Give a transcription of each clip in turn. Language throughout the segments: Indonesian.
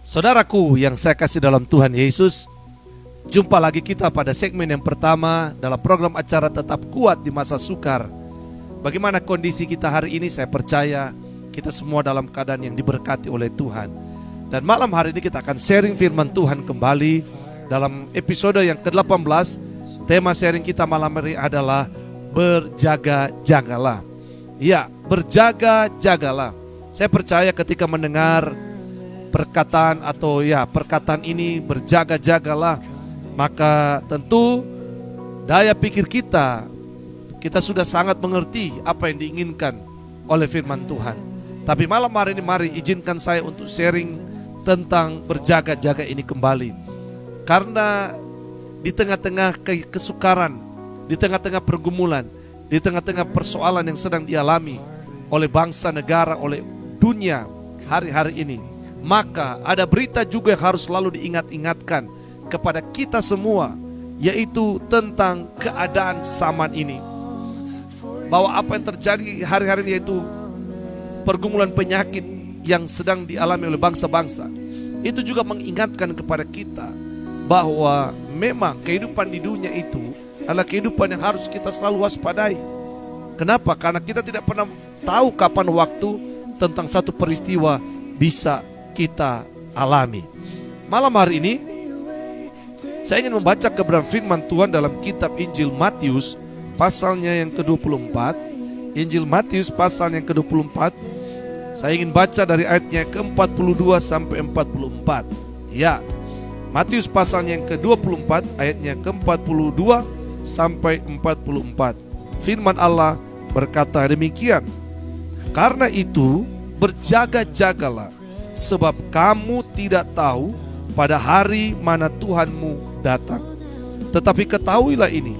Saudaraku yang saya kasih dalam Tuhan Yesus, jumpa lagi kita pada segmen yang pertama dalam program acara Tetap Kuat di Masa Sukar. Bagaimana kondisi kita hari ini? Saya percaya kita semua dalam keadaan yang diberkati oleh Tuhan. Dan malam hari ini kita akan sharing firman Tuhan kembali dalam episode yang ke-18. Tema sharing kita malam hari adalah berjaga-jagalah. Ya, berjaga-jagalah. Saya percaya ketika mendengar perkataan perkataan ini berjaga-jagalah, maka tentu daya pikir kita sudah sangat mengerti apa yang diinginkan oleh firman Tuhan. Tapi malam hari ini mari izinkan saya untuk sharing tentang berjaga-jaga ini kembali. Karena di tengah-tengah kesukaran, di tengah-tengah pergumulan, di tengah-tengah persoalan yang sedang dialami oleh bangsa negara, oleh dunia hari-hari ini, maka ada berita juga yang harus selalu diingat-ingatkan kepada kita semua, yaitu tentang keadaan zaman ini. Bahwa apa yang terjadi hari-hari ini yaitu pergumulan penyakit yang sedang dialami oleh bangsa-bangsa, itu juga mengingatkan kepada kita bahwa memang kehidupan di dunia itu adalah kehidupan yang harus kita selalu waspadai. Kenapa? Karena kita tidak pernah tahu kapan waktu tentang satu peristiwa bisa kita alami. Malam hari ini saya ingin membaca kebenaran firman Tuhan dalam kitab Injil Matius pasalnya yang ke-24. Injil Matius pasal yang ke-24. Saya ingin baca dari ayatnya ke-42 sampai 44. Ya, Matius pasalnya yang ke-24 ayatnya ke-42 sampai 44. Firman Allah berkata demikian. Karena itu berjaga-jagalah, sebab kamu tidak tahu pada hari mana Tuhanmu datang. Tetapi ketahuilah ini,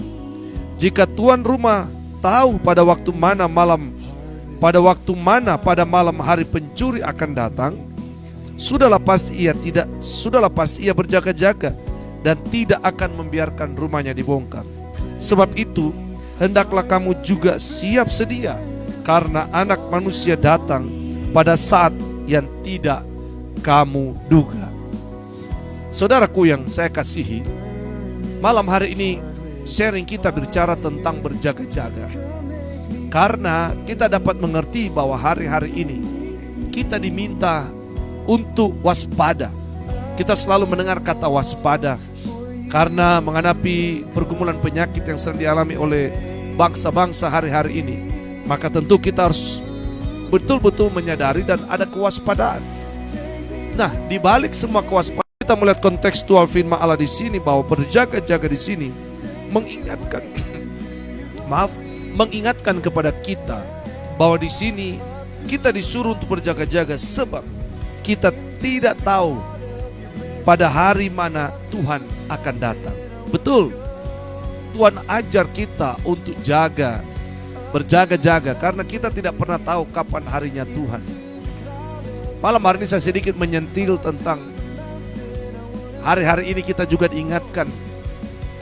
jika tuan rumah tahu pada waktu mana pada malam hari pencuri akan datang, sudahlah pasti ia berjaga-jaga dan tidak akan membiarkan rumahnya dibongkar. Sebab itu hendaklah kamu juga siap sedia, karena Anak Manusia datang pada saat yang tidak kamu duga. Saudaraku yang saya kasihi, malam hari ini sharing kita bicara tentang berjaga-jaga. Karena kita dapat mengerti bahwa hari-hari ini kita diminta untuk waspada. Kita selalu mendengar kata waspada karena menghadapi pergumulan penyakit yang sedang dialami oleh bangsa-bangsa hari-hari ini. Maka tentu kita harus betul-betul menyadari dan ada kewaspadaan. Nah, di balik semua kewaspadaan, kita melihat kontekstual firman Allah di sini bahwa berjaga-jaga di sini mengingatkan kepada kita bahwa di sini kita disuruh untuk berjaga-jaga sebab kita tidak tahu pada hari mana Tuhan akan datang. Betul, Tuhan ajar kita untuk berjaga-jaga karena kita tidak pernah tahu kapan harinya Tuhan. Malam hari ini saya sedikit menyentil tentang hari-hari ini kita juga diingatkan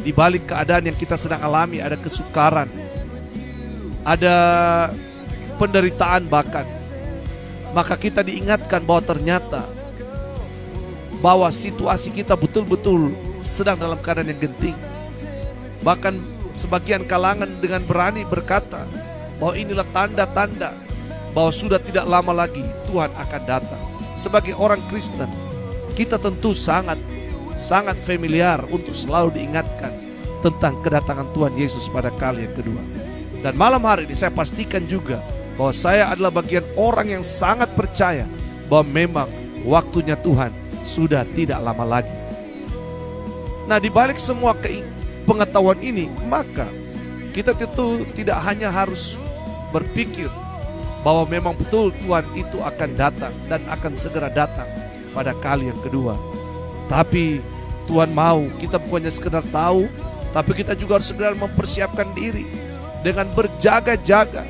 di balik keadaan yang kita sedang alami, ada kesukaran, ada penderitaan bahkan. Maka kita diingatkan bahwa ternyata bahwa situasi kita betul-betul sedang dalam keadaan yang genting. Bahkan sebagian kalangan dengan berani berkata bahwa inilah tanda-tanda bahwa sudah tidak lama lagi Tuhan akan datang. Sebagai orang Kristen, kita tentu sangat familiar untuk selalu diingatkan tentang kedatangan Tuhan Yesus pada kali yang kedua. Dan malam hari ini saya pastikan juga bahwa saya adalah bagian orang yang sangat percaya bahwa memang waktunya Tuhan sudah tidak lama lagi. Nah, di balik semua pengetahuan ini, maka kita tentu tidak hanya harus berpikir bahwa memang betul Tuhan itu akan datang dan akan segera datang pada kali yang kedua. Tapi Tuhan mau kita bukannya sekedar tahu, tapi kita juga harus segera mempersiapkan diri dengan berjaga-jaga.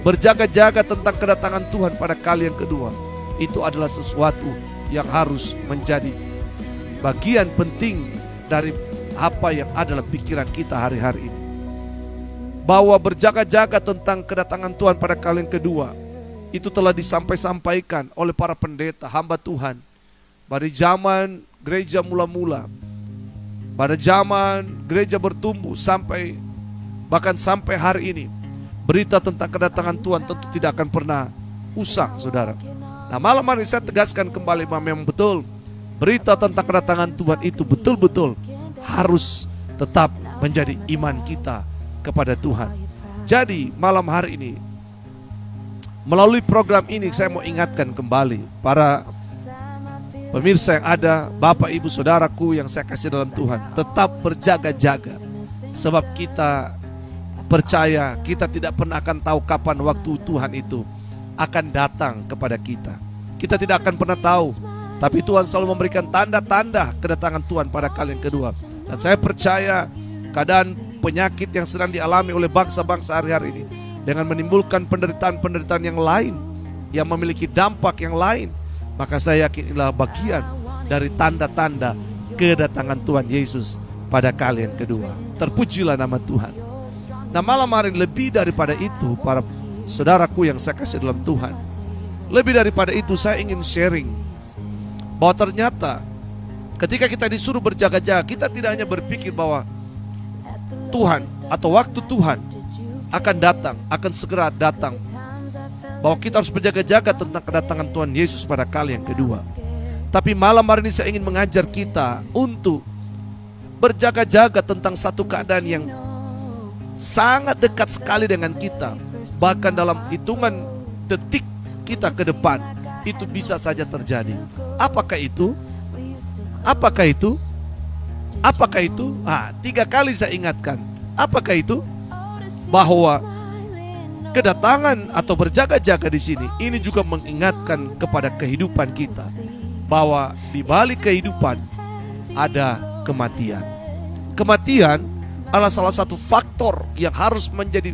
Berjaga-jaga tentang kedatangan Tuhan pada kali yang kedua. Itu adalah sesuatu yang harus menjadi bagian penting dari apa yang adalah pikiran kita hari-hari ini. Bahwa berjaga-jaga tentang kedatangan Tuhan pada kali yang kedua itu telah disampaikan oleh para pendeta, hamba Tuhan, pada zaman gereja mula-mula, pada zaman gereja bertumbuh bahkan sampai hari ini, berita tentang kedatangan Tuhan tentu tidak akan pernah usang, saudara. Nah, malam hari saya tegaskan kembali bahwa memang betul berita tentang kedatangan Tuhan itu betul-betul harus tetap menjadi iman kita kepada Tuhan. Jadi malam hari ini, melalui program ini saya mau ingatkan kembali para pemirsa yang ada, Bapak Ibu Saudaraku yang saya kasih dalam Tuhan, tetap berjaga-jaga. Sebab kita percaya kita tidak pernah akan tahu kapan waktu Tuhan itu akan datang kepada kita. Kita tidak akan pernah tahu, tapi Tuhan selalu memberikan tanda-tanda kedatangan Tuhan pada kali yang kedua. Dan saya percaya keadaan penyakit yang sedang dialami oleh bangsa-bangsa hari-hari ini, dengan menimbulkan penderitaan-penderitaan yang lain, yang memiliki dampak yang lain, maka saya yakin inilah bagian dari tanda-tanda kedatangan Tuhan Yesus pada kali yang kedua. Terpujilah nama Tuhan. Nah, malam hari lebih daripada itu, para saudaraku yang saya kasih dalam Tuhan, lebih daripada itu saya ingin sharing bahwa ternyata ketika kita disuruh berjaga-jaga, kita tidak hanya berpikir bahwa Tuhan atau waktu Tuhan akan datang, akan segera datang, bahwa kita harus berjaga-jaga tentang kedatangan Tuhan Yesus pada kali yang kedua. Tapi malam hari ini saya ingin mengajar kita untuk berjaga-jaga tentang satu keadaan yang sangat dekat sekali dengan kita. Bahkan dalam hitungan detik kita ke depan, itu bisa saja terjadi. Apakah itu? Apakah itu? Apakah itu? 3 kali saya ingatkan. Apakah itu? Bahwa kedatangan atau berjaga-jaga di sini ini juga mengingatkan kepada kehidupan kita, bahwa di balik kehidupan ada kematian. Kematian adalah salah satu faktor yang harus menjadi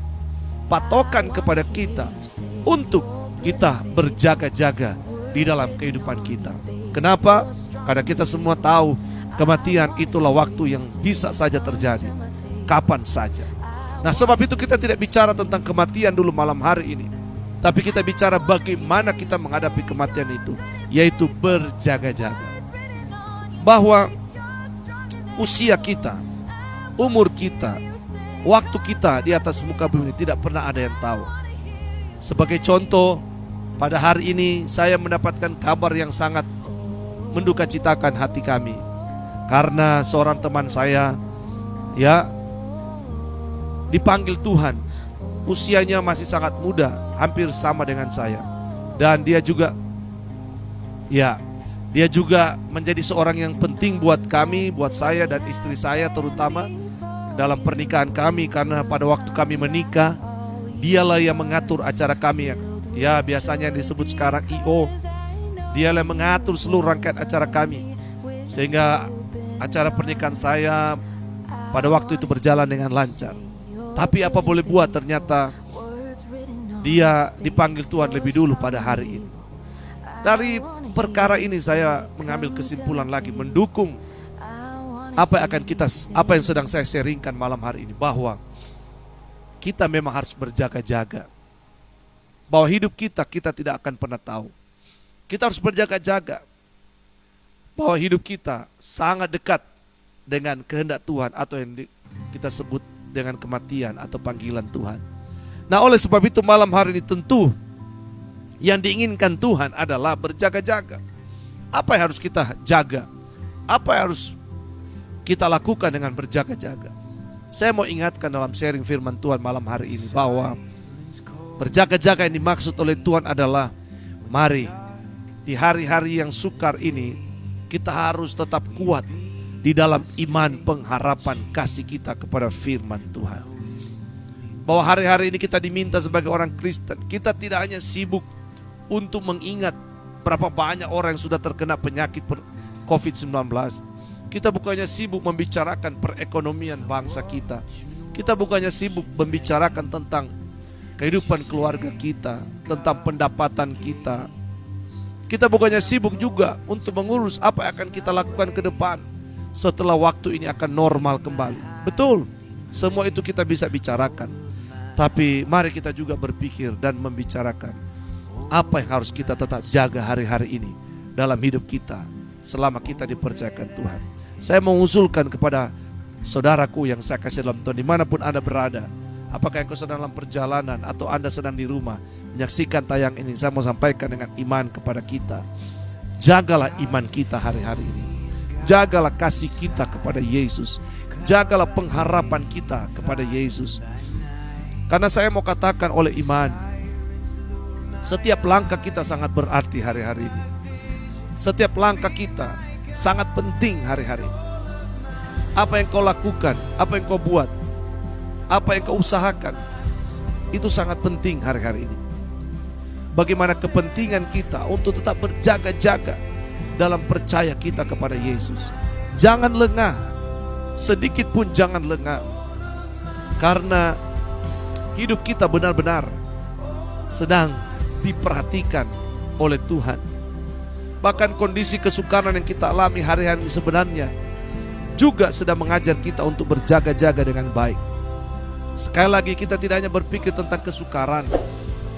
patokan kepada kita untuk kita berjaga-jaga di dalam kehidupan kita. Kenapa? Karena kita semua tahu kematian itulah waktu yang bisa saja terjadi, kapan saja. Nah, sebab itu kita tidak bicara tentang kematian dulu malam hari ini, tapi kita bicara bagaimana kita menghadapi kematian itu, yaitu berjaga-jaga. Bahwa usia kita, umur kita, waktu kita di atas muka bumi tidak pernah ada yang tahu. Sebagai contoh, pada hari ini saya mendapatkan kabar yang sangat mendukacitakan hati kami, karena seorang teman saya dipanggil Tuhan. Usianya masih sangat muda, hampir sama dengan saya. Dan dia juga menjadi seorang yang penting buat kami, buat saya dan istri saya terutama dalam pernikahan kami. Karena pada waktu kami menikah, dialah yang mengatur acara kami, biasanya disebut sekarang I.O. Dialah yang mengatur seluruh rangkaian acara kami, sehingga acara pernikahan saya pada waktu itu berjalan dengan lancar. Tapi apa boleh buat, ternyata dia dipanggil Tuhan lebih dulu pada hari ini. Dari perkara ini saya mengambil kesimpulan lagi, mendukung apa yang sedang saya sharingkan malam hari ini, bahwa kita memang harus berjaga-jaga. Bahwa hidup kita tidak akan pernah tahu. Kita harus berjaga-jaga bahwa hidup kita sangat dekat dengan kehendak Tuhan, atau yang kita sebut dengan kematian atau panggilan Tuhan. Nah, oleh sebab itu malam hari ini tentu yang diinginkan Tuhan adalah berjaga-jaga. Apa yang harus kita jaga? Apa yang harus kita lakukan dengan berjaga-jaga? Saya mau ingatkan dalam sharing firman Tuhan malam hari ini, bahwa berjaga-jaga yang dimaksud oleh Tuhan adalah, mari di hari-hari yang sukar ini kita harus tetap kuat di dalam iman, pengharapan, kasih kita kepada firman Tuhan. Bahwa hari-hari ini kita diminta sebagai orang Kristen, kita tidak hanya sibuk untuk mengingat berapa banyak orang yang sudah terkena penyakit COVID-19. Kita bukannya sibuk membicarakan perekonomian bangsa kita. Kita bukannya sibuk membicarakan tentang kehidupan keluarga kita, tentang pendapatan kita. Kita bukannya sibuk juga untuk mengurus apa yang akan kita lakukan ke depan setelah waktu ini akan normal kembali. Betul, semua itu kita bisa bicarakan. Tapi mari kita juga berpikir dan membicarakan apa yang harus kita tetap jaga hari-hari ini dalam hidup kita, selama kita dipercayakan Tuhan. Saya mengusulkan kepada saudaraku yang saya kasih dalam Tuhan, dimanapun Anda berada, apakah engkau sedang dalam perjalanan atau Anda sedang di rumah menyaksikan tayang ini, saya mau sampaikan dengan iman kepada kita. Jagalah iman kita hari-hari ini. Jagalah kasih kita kepada Yesus. Jagalah pengharapan kita kepada Yesus. Karena saya mau katakan oleh iman, setiap langkah kita sangat berarti hari-hari ini. Setiap langkah kita sangat penting hari-hari ini. Apa yang kau lakukan, apa yang kau buat, apa yang kau usahakan, itu sangat penting hari-hari ini. Bagaimana kepentingan kita untuk tetap berjaga-jaga dalam percaya kita kepada Yesus. Jangan lengah, sedikit pun jangan lengah. Karena hidup kita benar-benar sedang diperhatikan oleh Tuhan. Bahkan kondisi kesukaran yang kita alami hari-hari ini sebenarnya juga sedang mengajar kita untuk berjaga-jaga dengan baik. Sekali lagi, kita tidak hanya berpikir tentang kesukaran,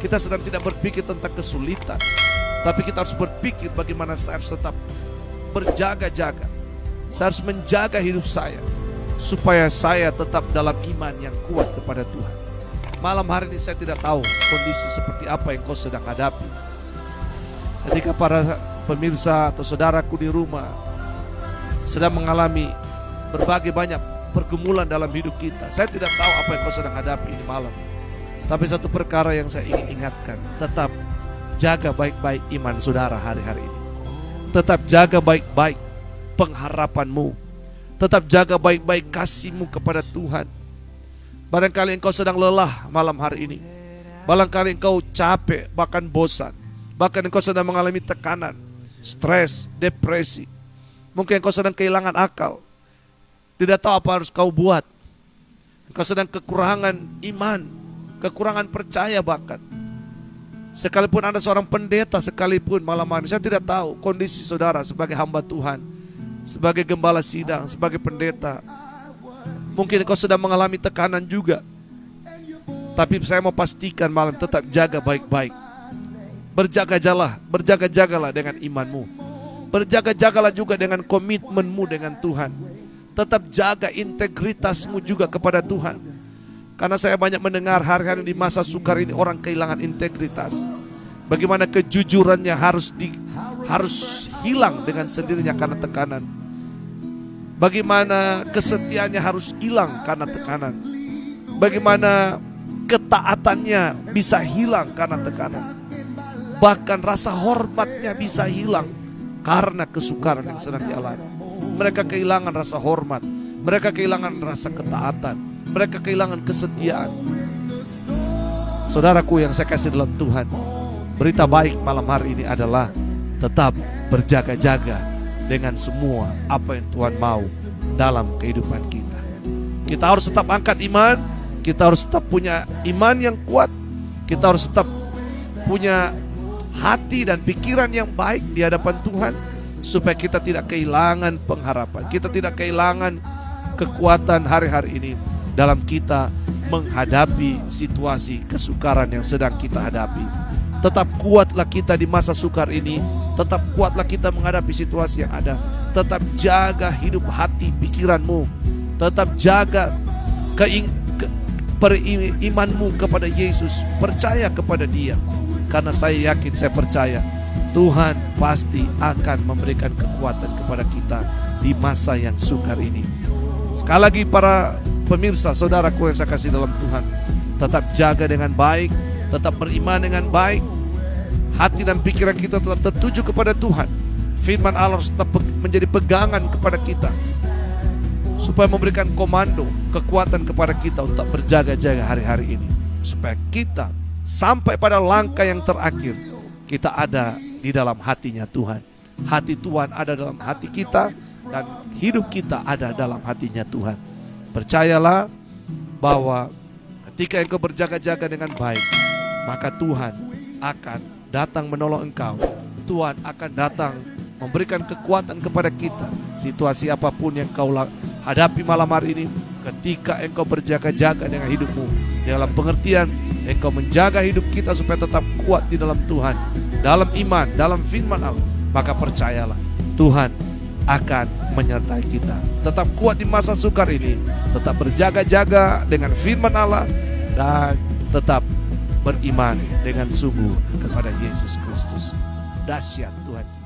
kita sedang tidak berpikir tentang kesulitan, tapi kita harus berpikir bagaimana saya harus tetap berjaga-jaga. Saya harus menjaga hidup saya supaya saya tetap dalam iman yang kuat kepada Tuhan. Malam hari ini saya tidak tahu kondisi seperti apa yang kau sedang hadapi. Ketika para pemirsa atau saudaraku di rumah sedang mengalami berbagai banyak pergumulan dalam hidup kita, saya tidak tahu apa yang kau sedang hadapi ini malam. Tapi satu perkara yang saya ingin ingatkan, tetap jaga baik-baik iman saudara hari-hari ini. Tetap jaga baik-baik pengharapanmu. Tetap jaga baik-baik kasihmu kepada Tuhan. Barangkali engkau sedang lelah malam hari ini. Barangkali engkau capek, bahkan bosan. Bahkan engkau sedang mengalami tekanan, stres, depresi. Mungkin engkau sedang kehilangan akal, tidak tahu apa harus kau buat. Engkau sedang kekurangan iman, kekurangan percaya bahkan. Sekalipun Anda seorang pendeta sekalipun malam hari, saya tidak tahu kondisi saudara sebagai hamba Tuhan, sebagai gembala sidang, sebagai pendeta. Mungkin engkau sedang mengalami tekanan juga. Tapi saya mau pastikan malam, tetap jaga baik-baik. Berjaga-jagalah dengan imanmu. Berjaga-jagalah juga dengan komitmenmu dengan Tuhan. Tetap jaga integritasmu juga kepada Tuhan. Karena saya banyak mendengar hari-hari di masa sukar ini orang kehilangan integritas. Bagaimana kejujurannya harus hilang dengan sendirinya karena tekanan. Bagaimana kesetiaannya harus hilang karena tekanan. Bagaimana ketaatannya bisa hilang karena tekanan. Bahkan rasa hormatnya bisa hilang karena kesukaran yang sedang dialami. Mereka kehilangan rasa hormat, mereka kehilangan rasa ketaatan, mereka kehilangan kesetiaan. Saudaraku yang saya kasih dalam Tuhan, berita baik malam hari ini adalah tetap berjaga-jaga dengan semua apa yang Tuhan mau dalam kehidupan kita. Kita harus tetap angkat iman, kita harus tetap punya iman yang kuat, kita harus tetap punya hati dan pikiran yang baik di hadapan Tuhan, supaya kita tidak kehilangan pengharapan, kita tidak kehilangan kekuatan hari-hari ini dalam kita menghadapi situasi kesukaran yang sedang kita hadapi. Tetap kuatlah kita di masa sukar ini, tetap kuatlah kita menghadapi situasi yang ada. Tetap jaga hidup hati pikiranmu, tetap jaga imanmu kepada Yesus, percaya kepada Dia. Karena saya yakin, saya percaya Tuhan pasti akan memberikan kekuatan kepada kita di masa yang sukar ini. Sekali lagi para pemirsa, saudaraku yang saya kasih dalam Tuhan, tetap jaga dengan baik, tetap beriman dengan baik. Hati dan pikiran kita tetap tertuju kepada Tuhan. Firman Allah harus tetap menjadi pegangan kepada kita, supaya memberikan komando, kekuatan kepada kita untuk berjaga-jaga hari-hari ini. Supaya kita sampai pada langkah yang terakhir, kita ada di dalam hatinya Tuhan. Hati Tuhan ada dalam hati kita, dan hidup kita ada dalam hatinya Tuhan. Percayalah bahwa ketika engkau berjaga-jaga dengan baik, maka Tuhan akan datang menolong engkau. Tuhan akan datang memberikan kekuatan kepada kita. Situasi apapun yang kau hadapi malam hari ini, ketika engkau berjaga-jaga dengan hidupmu, dalam pengertian engkau menjaga hidup kita supaya tetap kuat di dalam Tuhan, dalam iman, dalam firman Allah, maka percayalah Tuhan akan menyertai kita. Tetap kuat di masa sukar ini, tetap berjaga-jaga dengan firman Allah, dan tetap beriman dengan sungguh kepada Yesus Kristus. Dahsyat Tuhan.